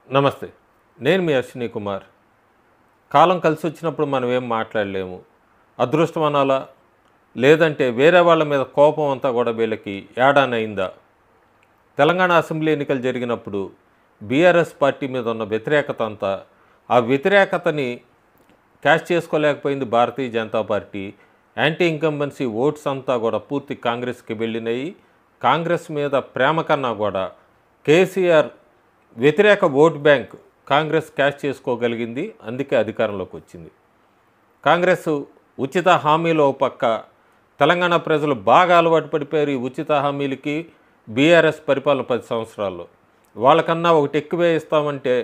నమస్తే. నేను మీ అశ్విని కుమార్. కాలం కలిసొచ్చినప్పుడు మనం ఏం మాట్లాడలేము. అదృష్టం అనాలా? లేదంటే వేరే వాళ్ళ మీద కోపం అంతా కూడా వీళ్ళకి ఏడానయిందా? తెలంగాణ అసెంబ్లీ ఎన్నికలు జరిగినప్పుడు బీఆర్ఎస్ పార్టీ మీద ఉన్న వ్యతిరేకత అంతా, ఆ వ్యతిరేకతని క్యాష్ చేసుకోలేకపోయింది Bharatiya Janata Party. Anti incumbency votes అంతా కూడా పూర్తి కాంగ్రెస్కి వెళ్ళినాయి. కాంగ్రెస్ మీద ప్రేమ కన్నా కూడా కేసీఆర్ వ్యతిరేక ఓట్ బ్యాంక్ కాంగ్రెస్ క్యాష్ చేసుకోగలిగింది. అందుకే అధికారంలోకి వచ్చింది. కాంగ్రెస్ ఉచిత హామీలో పక్క తెలంగాణ ప్రజలు బాగా అలవాటు పడిపోయారు ఈ ఉచిత హామీలకి. బీఆర్ఎస్ పరిపాలన 10 సంవత్సరాల్లో వాళ్ళకన్నా ఒకటి ఎక్కువే ఇస్తామంటే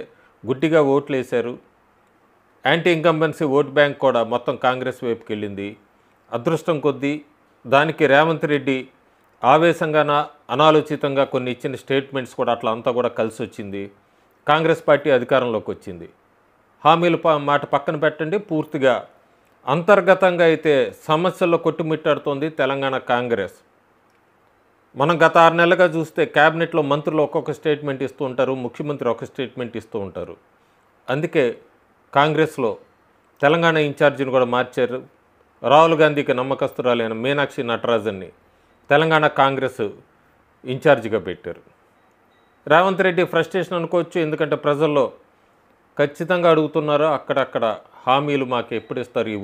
గుడ్డిగా ఓట్లు వేశారు. యాంటీ ఇన్కంబెన్సీ ఓట్ బ్యాంక్ కూడా మొత్తం కాంగ్రెస్ వైపుకి వెళ్ళింది. అదృష్టం కొద్దీ దానికి రేవంత్ రెడ్డి ఆవేశంగాన అనాలోచితంగా కొన్ని ఇచ్చిన స్టేట్మెంట్స్ కూడా అట్లా అంతా కూడా కలిసి వచ్చింది. కాంగ్రెస్ పార్టీ అధికారంలోకి వచ్చింది. హామీల మాట పక్కన పెట్టండి, పూర్తిగా అంతర్గతంగా అయితే సమస్యల్లో కొట్టుమిట్టాడుతోంది తెలంగాణ కాంగ్రెస్. మనం గత 6 నెలలుగా చూస్తే క్యాబినెట్లో మంత్రులు ఒక్కొక్క స్టేట్మెంట్ ఇస్తూ ఉంటారు, ముఖ్యమంత్రి ఒక స్టేట్మెంట్ ఇస్తూ ఉంటారు. అందుకే కాంగ్రెస్లో తెలంగాణ ఇన్ఛార్జిని కూడా మార్చారు. రాహుల్ గాంధీకి నమ్మకస్తురాలైన మీనాక్షి నటరాజన్ని తెలంగాణ కాంగ్రెస్ ఇన్ఛార్జిగా పెట్టారు. రేవంత్ రెడ్డి ఫ్రస్ట్రేషన్ అనుకోవచ్చు, ఎందుకంటే ప్రజల్లో ఖచ్చితంగా అడుగుతున్నారు అక్కడక్కడ హామీలు మాకు ఎప్పుడు ఇస్తారు, ఈ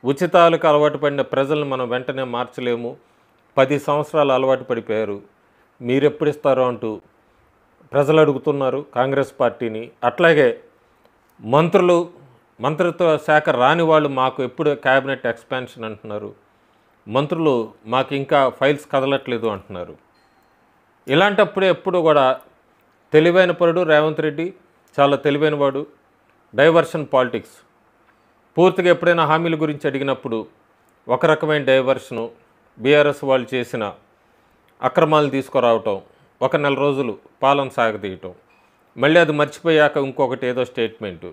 ఉచితాలకు అలవాటు పడిన ప్రజలను మనం వెంటనే మార్చలేము. 10 సంవత్సరాలు అలవాటు పడిపోయారు, మీరెప్పుడు ఇస్తారో అంటూ ప్రజలు అడుగుతున్నారు కాంగ్రెస్ పార్టీని. అట్లాగే మంత్రిత్వ శాఖ రాని వాళ్ళు మాకు ఎప్పుడు క్యాబినెట్ ఎక్స్పాన్షన్ అంటున్నారు, మంత్రులు మాకు ఇంకా ఫైల్స్ కదలట్లేదు అంటున్నారు. ఇలాంటప్పుడే ఎప్పుడు కూడా తెలివైన పరుడు రేవంత్ రెడ్డి, చాలా తెలివైన వాడు. డైవర్షన్ పాలిటిక్స్ పూర్తిగా ఎప్పుడైనా హామీల గురించి అడిగినప్పుడు ఒక రకమైన డైవర్షను, బీఆర్ఎస్ వాళ్ళు చేసిన అక్రమాలు తీసుకురావటం, ఒక నెల రోజులు పాలన సాగదీయటం, మళ్ళీ అది మర్చిపోయాక ఇంకొకటి ఏదో స్టేట్మెంటు.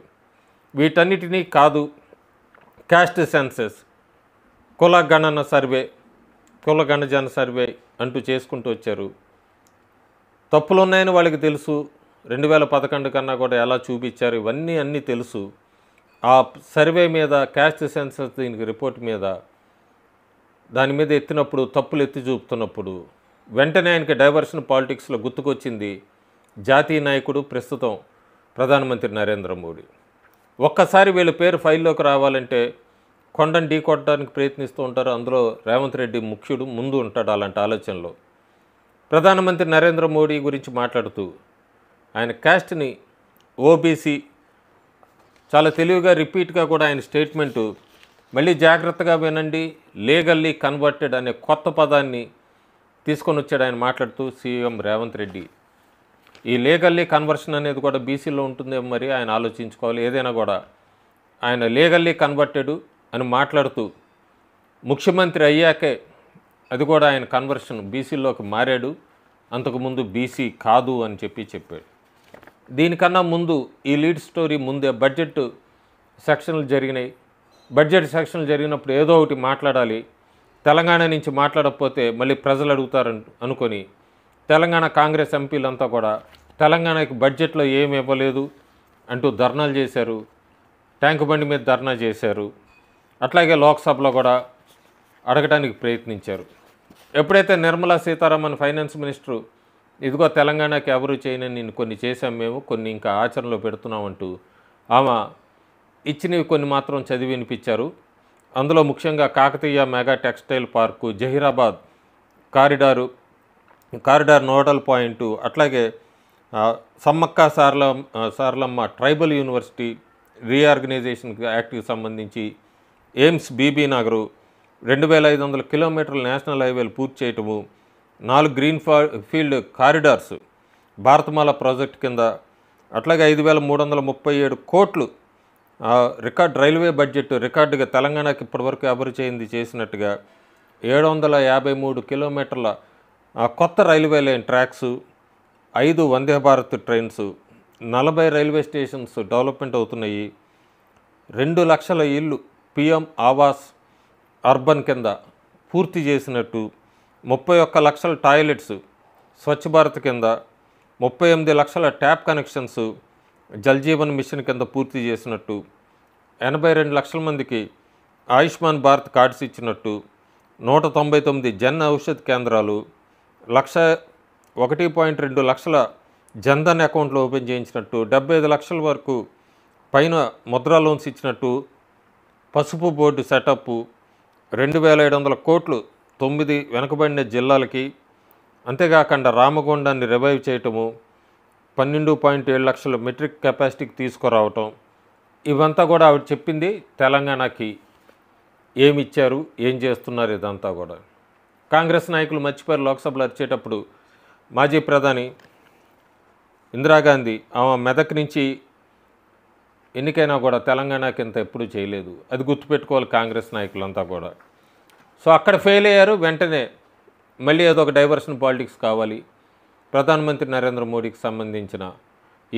వీటన్నిటినీ కాదు, క్యాస్ట్ సెన్సెస్, కుల గణజన సర్వే అంటూ చేసుకుంటూ వచ్చారు. తప్పులు ఉన్నాయని వాళ్ళకి తెలుసు. 2011 కన్నా కూడా ఎలా చూపించారు ఇవన్నీ తెలుసు. ఆ సర్వే మీద, క్యాస్ట్ సెన్సస్ దీనికి రిపోర్ట్ మీద, దాని మీద ఎత్తినప్పుడు, తప్పులు ఎత్తి చూపుతున్నప్పుడు వెంటనే ఆయనకి డైవర్షన్ పాలిటిక్స్లో గుర్తుకొచ్చింది జాతీయ నాయకుడు, ప్రస్తుతం ప్రధానమంత్రి నరేంద్ర మోడీ. ఒక్కసారి వీళ్ళ పేరు ఫైల్లోకి రావాలంటే కొండను ఢీ కొట్టడానికి ప్రయత్నిస్తూ ఉంటారు. అందులో రేవంత్ రెడ్డి ముఖ్యుడు, ముందు ఉంటాడు అలాంటి ఆలోచనలో. ప్రధానమంత్రి నరేంద్ర మోడీ గురించి మాట్లాడుతూ ఆయన క్యాస్ట్ని ఓబీసీ చాలా తెలివిగా రిపీట్గా కూడా ఆయన స్టేట్మెంటు మళ్ళీ జాగ్రత్తగా వినండి, లీగల్లీ కన్వర్టెడ్ అనే కొత్త పదాన్ని తీసుకొని వచ్చాడు ఆయన మాట్లాడుతూ. సీఎం రేవంత్ రెడ్డి ఈ లీగల్లీ కన్వర్షన్ అనేది కూడా బీసీలో ఉంటుందేమో, మరి ఆయన ఆలోచించుకోవాలి. ఏదైనా కూడా ఆయన లీగల్లీ కన్వర్టెడ్ అని మాట్లాడుతూ ముఖ్యమంత్రి అయ్యాకే అది కూడా ఆయన కన్వర్షన్ బీసీలోకి మారాడు, అంతకుముందు బీసీ కాదు అని చెప్పాడు. దీనికన్నా ముందు ఈ లీడ్ స్టోరీ ముందే బడ్జెట్ సెక్షన్లు జరిగినాయి. బడ్జెట్ సెక్షన్లు జరిగినప్పుడు ఏదో ఒకటి మాట్లాడాలి, తెలంగాణ నుంచి మాట్లాడకపోతే మళ్ళీ ప్రజలు అడుగుతారని అనుకొని తెలంగాణ కాంగ్రెస్ ఎంపీలంతా కూడా తెలంగాణకి బడ్జెట్లో ఏమి ఇవ్వలేదు అంటూ ధర్నాలు చేశారు, ట్యాంక్ బండి మీద ధర్నా చేశారు. అట్లాగే లోక్సభలో కూడా అడగడానికి ప్రయత్నించారు. ఎప్పుడైతే నిర్మలా సీతారామన్ ఫైనాన్స్ మినిస్టరు ఇదిగో తెలంగాణకి ఎవరు చేయని నేను కొన్ని చేశాం, మేము కొన్ని ఇంకా ఆచరణలో పెడుతున్నామంటూ ఆమె ఇచ్చినవి కొన్ని మాత్రం చదివి వినిపించారు. అందులో ముఖ్యంగా Kakatiya mega textile park, Zaheerabad corridor nodal point, అట్లాగే Sammakka Saralamma tribal university reorganisation యాక్ట్కి సంబంధించి, ఎయిమ్స్ బీబీ నగరు, 2500 కిలోమీటర్ల నేషనల్ హైవేలు పూర్తి చేయటము, 4 green field corridors Bharatmala project కింద, అట్లాగే 5337 కోట్లు రికార్డ్ రైల్వే బడ్జెట్ రికార్డుగా తెలంగాణకి ఇప్పటివరకు ఎవరు చేసినట్టుగా 753 కిలోమీటర్ల కొత్త railway line tracks, 5 Vande Bharat trains, 40 railway stations development అవుతున్నాయి. 2 లక్షల ఇళ్ళు పిఎం ఆవాస్ అర్బన్ కింద పూర్తి చేసినట్టు, 31 లక్షల టాయిలెట్స్ స్వచ్ఛ భారత్ కింద, 38 లక్షల tap connections Jal Jeevan mission కింద పూర్తి చేసినట్టు, 82 లక్షల మందికి ఆయుష్మాన్ భారత్ కార్డ్స్ ఇచ్చినట్టు, 199 జన్ ఔషధ్ కేంద్రాలు, 1.2 లక్షల జన్ధన్ అకౌంట్లు ఓపెన్ చేయించినట్టు, 75 లక్షల వరకు పైన ముద్రా లోన్స్ ఇచ్చినట్టు, పసుపు బోర్డు సెటప్, 2,700 కోట్లు 9 వెనుకబడిన జిల్లాలకి, అంతేకాకుండా రామగుండాన్ని రివైవ్ చేయటము, 12.7 లక్షల మెట్రిక్ కెపాసిటీకి తీసుకురావటం, ఇవంతా కూడా ఆవిడ చెప్పింది. తెలంగాణకి ఏమి ఇచ్చారు, ఏం చేస్తున్నారు, ఇదంతా కూడా కాంగ్రెస్ నాయకులు మర్చిపోయారు. లోక్సభలో వచ్చేటప్పుడు మాజీ ప్రధాని ఇందిరాగాంధీ ఆమె మెదక్ నుంచి ఎన్నికైనా కూడా తెలంగాణకి ఇంత ఎప్పుడూ చేయలేదు. అది గుర్తుపెట్టుకోవాలి కాంగ్రెస్ నాయకులంతా కూడా. సో అక్కడ ఫెయిల్ అయ్యారు. వెంటనే మళ్ళీ ఏదో ఒక డైవర్షన్ పాలిటిక్స్ కావాలి. ప్రధానమంత్రి నరేంద్ర మోడీకి సంబంధించిన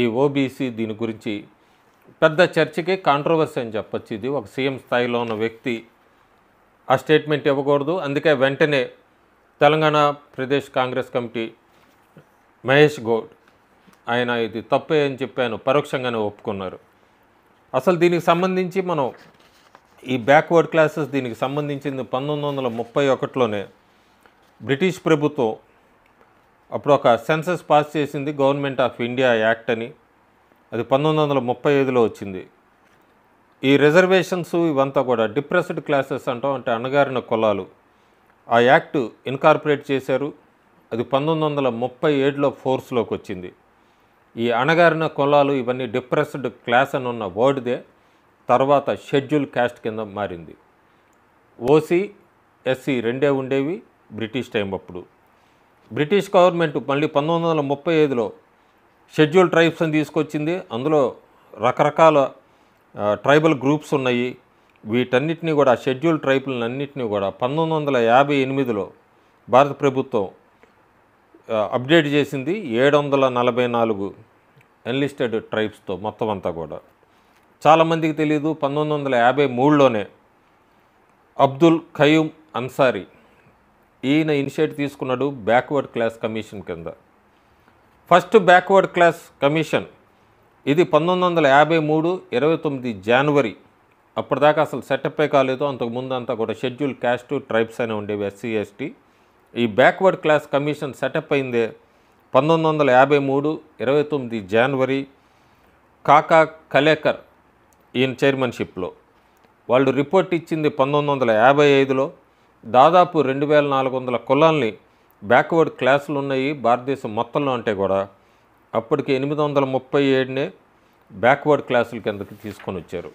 ఈ ఓబీసీ దీని గురించి పెద్ద చర్చకి కాంట్రవర్సీ అని చెప్పచ్చు. ఇది ఒక సీఎం స్థాయిలో ఉన్న వ్యక్తి ఆ స్టేట్మెంట్ ఇవ్వకూడదు. అందుకే వెంటనే తెలంగాణ ప్రదేశ్ కాంగ్రెస్ కమిటీ మహేష్ గౌడ్ ఆయన ఇది తప్పే అని చెప్పాను పరోక్షంగానే ఒప్పుకున్నారు. అసలు దీనికి సంబంధించి మనం ఈ బ్యాక్వర్డ్ క్లాసెస్ దీనికి సంబంధించింది 1931లోనే బ్రిటిష్ ప్రభుత్వం అప్పుడు ఒక సెన్సస్ పాస్ చేసింది, గవర్నమెంట్ ఆఫ్ ఇండియా యాక్ట్ అని. అది 1935లో వచ్చింది. ఈ రిజర్వేషన్స్ ఇవంతా కూడా డిప్రెస్డ్ క్లాసెస్ అంటాం, అంటే అణగారిన కులాలు. ఆ యాక్ట్ ఇన్కార్పొరేట్ చేశారు. అది 1937లో ఫోర్స్లోకి వచ్చింది. ఈ అణగారిన కులాలు ఇవన్నీ డిప్రెస్డ్ క్లాస్ అని ఉన్న వర్డ్దే తర్వాత షెడ్యూల్ క్యాస్ట్ కింద మారింది. ఓసీ, ఎస్సీ రెండే ఉండేవి బ్రిటిష్ టైం అప్పుడు. బ్రిటిష్ గవర్నమెంట్ మళ్ళీ 1935లో షెడ్యూల్ ట్రైబ్స్ అని తీసుకొచ్చింది. అందులో రకరకాల ట్రైబల్ గ్రూప్స్ ఉన్నాయి. వీటన్నిటినీ కూడా షెడ్యూల్ ట్రైబులన్నింటినీ కూడా 1958లో భారత ప్రభుత్వం అప్డేట్ చేసింది. 744 ఎన్లిస్టెడ్ ట్రైబ్స్తో మొత్తం అంతా కూడా. చాలామందికి తెలియదు, 1953లోనే అబ్దుల్ ఖయూమ్ అన్సారీ ఈయన ఇనిషియేటివ్ తీసుకున్నాడు బ్యాక్వర్డ్ క్లాస్ కమిషన్ కింద. ఫస్ట్ బ్యాక్వర్డ్ క్లాస్ కమిషన్ ఇది 1953 29 జనవరి. అప్పటిదాకా అసలు సెటప్పే కాలేదు. అంతకుముందు అంతా కూడా షెడ్యూల్ క్యాస్ట్ ట్రైబ్స్ అనే ఉండేవి, ఎస్సీ ఎస్టీ. ఈ బ్యాక్వర్డ్ క్లాస్ కమిషన్ సెటప్ అయిందే 1953 29 జనవరి. కాకా కలేకర్ ఈయన చైర్మన్షిప్లో. వాళ్ళు రిపోర్ట్ ఇచ్చింది 1955లో. దాదాపు 2400 కులాల్ని బ్యాక్వర్డ్ క్లాసులు ఉన్నాయి భారతదేశం మొత్తంలో. అంటే కూడా అప్పటికి 837నే బ్యాక్వర్డ్ క్లాసుల కిందకి తీసుకొని వచ్చారు.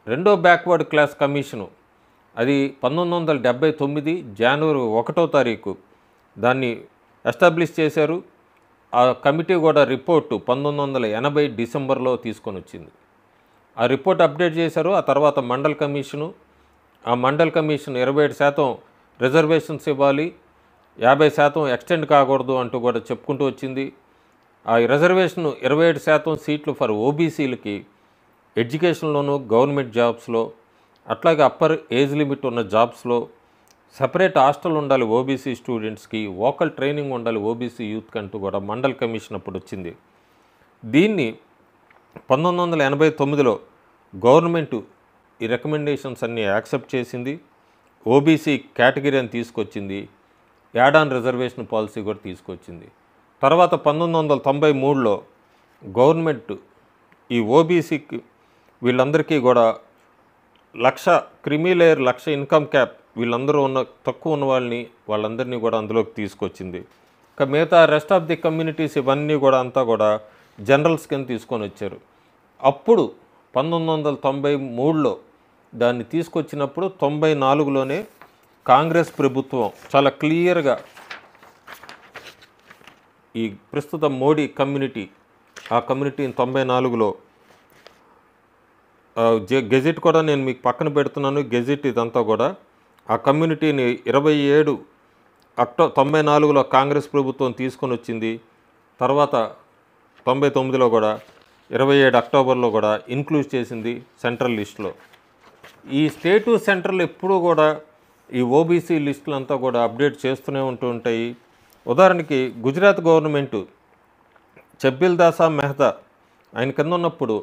రెండో బ్యాక్వర్డ్ క్లాస్ కమిషను అది 1979 జనవరి 1వ తారీఖు దాన్ని ఎస్టాబ్లిష్ చేశారు. ఆ కమిటీ కూడా రిపోర్టు 1980 డిసెంబర్లో తీసుకొని వచ్చింది. ఆ రిపోర్ట్ అప్డేట్ చేశారు. ఆ తర్వాత మండల్ కమిషను, ఆ మండల్ కమిషన్ 27% రిజర్వేషన్స్ ఇవ్వాలి, 50% ఎక్స్టెండ్ కాకూడదు అంటూ కూడా చెప్పుకుంటూ వచ్చింది. ఆ రిజర్వేషన్ 27% సీట్లు ఫర్ ఓబీసీలకి ఎడ్యుకేషన్లోను, గవర్నమెంట్ జాబ్స్లో, అట్లాగే అప్పర్ ఏజ్ లిమిట్ ఉన్న జాబ్స్లో సపరేట్ హాస్టల్ ఉండాలి ఓబీసీ స్టూడెంట్స్కి, వోకల్ ట్రైనింగ్ ఉండాలి ఓబీసీ యూత్కి అంటూ కూడా మండల్ కమిషన్ అప్పుడు వచ్చింది. దీన్ని 1989లో గవర్నమెంటు ఈ రికమెండేషన్స్ అన్నీ యాక్సెప్ట్ చేసింది. ఓబీసీ కేటగిరీ అని తీసుకొచ్చింది. యాడ్ ఆన్ రిజర్వేషన్ పాలసీ కూడా తీసుకొచ్చింది. తర్వాత 1993లో గవర్నమెంట్ ఈ ఓబీసీకి వీళ్ళందరికీ కూడా 1,00,000 క్రిమీలేయర్ 1,00,000 ఇన్కమ్ క్యాప్ వీళ్ళందరూ ఉన్న తక్కువ ఉన్న వాళ్ళందరినీ కూడా అందులోకి తీసుకొచ్చింది. ఇక మిగతా రెస్ట్ ఆఫ్ ది కమ్యూనిటీస్ ఇవన్నీ కూడా అంతా కూడా జనరల్స్ కింద తీసుకొని వచ్చారు. అప్పుడు 1993లో దాన్ని తీసుకొచ్చినప్పుడు 94లోనే కాంగ్రెస్ ప్రభుత్వం చాలా క్లియర్గా ఈ ప్రస్తుత మోడీ కమ్యూనిటీ ఆ కమ్యూనిటీని 94లో గెజిట్ కూడా నేను మీకు పక్కన పెడుతున్నాను. గెజిట్ ఇదంతా కూడా ఆ కమ్యూనిటీని 27 అక్టోబర్ 94లో కాంగ్రెస్ ప్రభుత్వం తీసుకొని వచ్చింది. తర్వాత 99లో కూడా 27 అక్టోబర్లో కూడా ఇన్క్లూడ్ చేసింది సెంట్రల్ లిస్టులో. ఈ స్టేటు సెంట్రల్ ఎప్పుడూ కూడా ఈ ఓబీసీ లిస్టులంతా కూడా అప్డేట్ చేస్తూనే ఉంటూ ఉంటాయి. ఉదాహరణకి గుజరాత్ గవర్నమెంటు చెబ్బిల్ దాసా మెహతా ఆయన కింద ఉన్నప్పుడు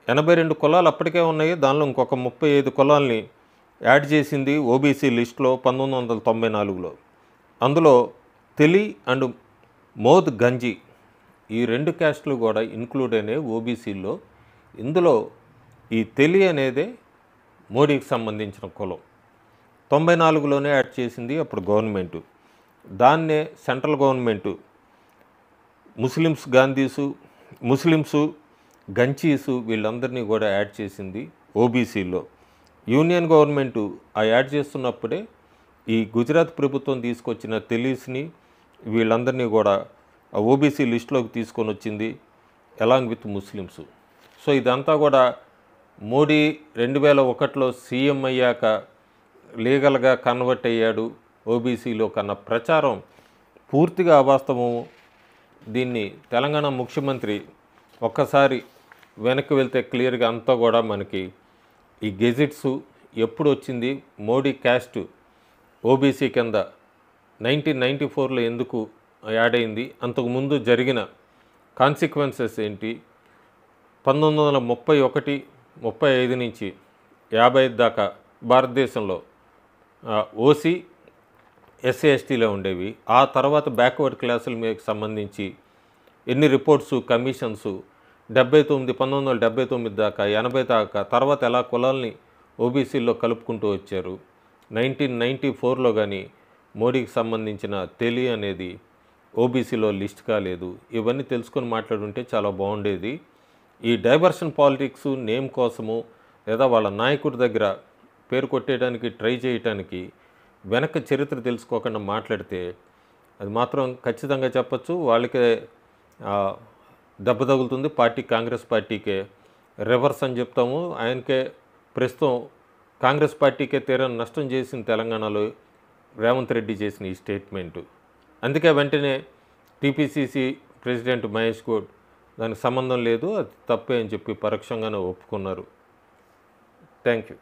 82 కులాలు అప్పటికే ఉన్నాయి. దానిలో ఇంకొక 35 కులాల్ని యాడ్ చేసింది ఓబీసీ లిస్టులో 1994లో. అందులో తెలి అండ్ మోద్ గంజి ఈ 2 క్యాస్టులు కూడా ఇంక్లూడ్ అయినాయి ఓబీసీలో. ఇందులో ఈ తెలి అనేదే మోడీకి సంబంధించిన కులం. 94లోనే యాడ్ చేసింది అప్పుడు గవర్నమెంటు. దాన్నే సెంట్రల్ గవర్నమెంటు ముస్లిమ్సు గంచీసు వీళ్ళందరినీ కూడా యాడ్ చేసింది ఓబీసీలో. యూనియన్ గవర్నమెంటు ఆ యాడ్ చేస్తున్నప్పుడే ఈ గుజరాత్ ప్రభుత్వం తీసుకొచ్చిన తెలీస్ని వీళ్ళందరినీ కూడా ఆ ఓబీసీ లిస్టులోకి తీసుకొని వచ్చింది అలాంగ్ విత్ ముస్లిమ్స్. సో ఇదంతా కూడా మోడీ 2001లో సీఎం అయ్యాక లీగల్గా కన్వర్ట్ అయ్యాడు ఓబీసీలో కన్న ప్రచారం పూర్తిగా అవాస్తవం. దీన్ని తెలంగాణ ముఖ్యమంత్రి ఒక్కసారి వెనక్కి వెళ్తే క్లియర్గా అంతా కూడా మనకి ఈ గెజిట్స్ ఎప్పుడు వచ్చింది, మోడీ క్యాస్ట్ ఓబీసీ కింద 1994లో ఎందుకు యాడ్ అయింది, అంతకుముందు జరిగిన కాన్సిక్వెన్సెస్ ఏంటి, 1931, 35 నుంచి 55 దాకా భారతదేశంలో ఓసీ ఎస్సీ ఎస్టీలో ఉండేవి. ఆ తర్వాత బ్యాక్వర్డ్ క్లాసుల మీద సంబంధించి ఎన్ని రిపోర్ట్సు కమిషన్స్ 1979 దాకా 80 దాకా తర్వాత ఎలా కులాల్ని ఓబీసీల్లో కలుపుకుంటూ వచ్చారు. 1994లో కానీ మోడీకి సంబంధించిన తెలి అనేది ఓబీసీలో లిస్ట్ కాలేదు. ఇవన్నీ తెలుసుకొని మాట్లాడుంటే చాలా బాగుండేది. ఈ డైవర్షన్ పాలిటిక్స్ నేమ్ కోసము లేదా వాళ్ళ నాయకుడి దగ్గర పేరు కొట్టేయడానికి ట్రై చేయటానికి వెనక చరిత్ర తెలుసుకోకుండా మాట్లాడితే అది మాత్రం ఖచ్చితంగా చెప్పచ్చు వాళ్ళకే దెబ్బ తగులుతుంది. కాంగ్రెస్ పార్టీకే రివర్స్ అని చెప్తాము. ఆయనకే ప్రస్తుతం కాంగ్రెస్ పార్టీకే తీరని నష్టం చేసిన తెలంగాణలో రేవంత్ రెడ్డి చేసిన ఈ స్టేట్మెంటు. అందుకే వెంటనే టీపీసీసీ ప్రెసిడెంట్ మహేష్ గౌడ్ దానికి సంబంధం లేదు, అది తప్పే అని చెప్పి పరోక్షంగానే ఒప్పుకున్నారు. Thank you.